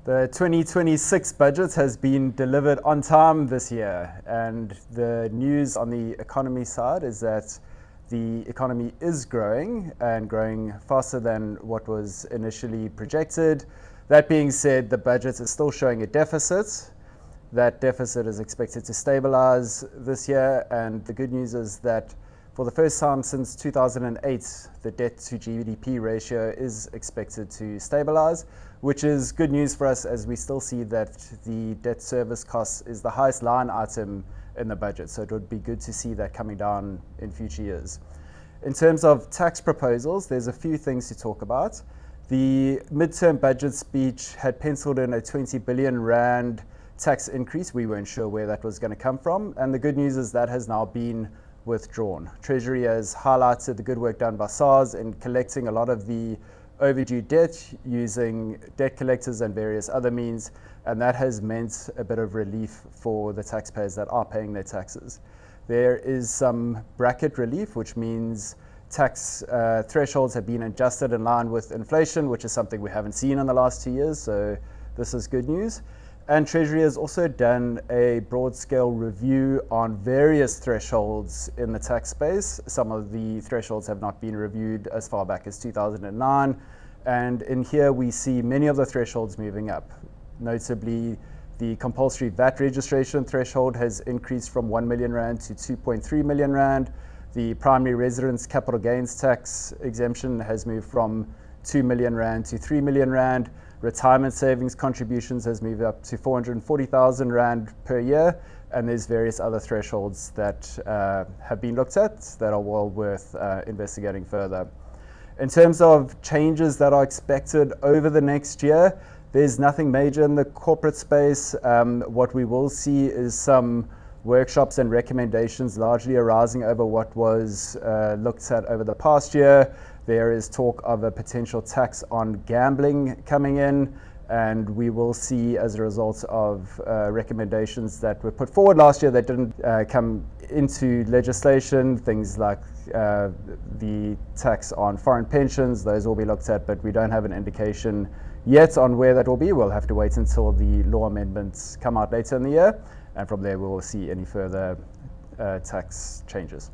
The 2026 budget has been delivered on time this year, and the news on the economy side is that the economy is growing and growing faster than what was initially projected. That being said, the budget is still showing a deficit. That deficit is expected to stabilize this year, and the good news is that for the first time since 2008, the debt to GDP ratio is expected to stabilize, which is good news for us as we still see that the debt service costs is the highest line item in the budget. So it would be good to see that coming down in future years. In terms of tax proposals, there's a few things to talk about. The midterm budget speech had penciled in a 20 billion rand tax increase. We weren't sure where that was going to come from. And the good news is that has now been withdrawn. Treasury has highlighted the good work done by SARS in collecting a lot of the overdue debt using debt collectors and various other means, and that has meant a bit of relief for the taxpayers that are paying their taxes. There is some bracket relief, which means tax thresholds have been adjusted in line with inflation, which is something we haven't seen in the last 2 years, so this is good news. And Treasury has also done a broad-scale review on various thresholds in the tax space. Some of the thresholds have not been reviewed as far back as 2009. And in here we see many of the thresholds moving up. Notably, the compulsory VAT registration threshold has increased from 1 million rand to 2.3 million rand. The primary residence capital gains tax exemption has moved from 2 million rand to 3 million rand. Retirement savings contributions has moved up to 440,000 rand per year, and there's various other thresholds that have been looked at that are well worth investigating further. In terms of changes that are expected over the next year, there's nothing major in the corporate space. What we will see is some workshops and recommendations largely arising over what was looked at over the past year. There is talk of a potential tax on gambling coming in, and we will see as a result of recommendations that were put forward last year that didn't come into legislation, things like the tax on foreign pensions. Those will be looked at, but we don't have an indication yet on where that will be. We'll have to wait until the law amendments come out later in the year, and from there we will see any further tax changes.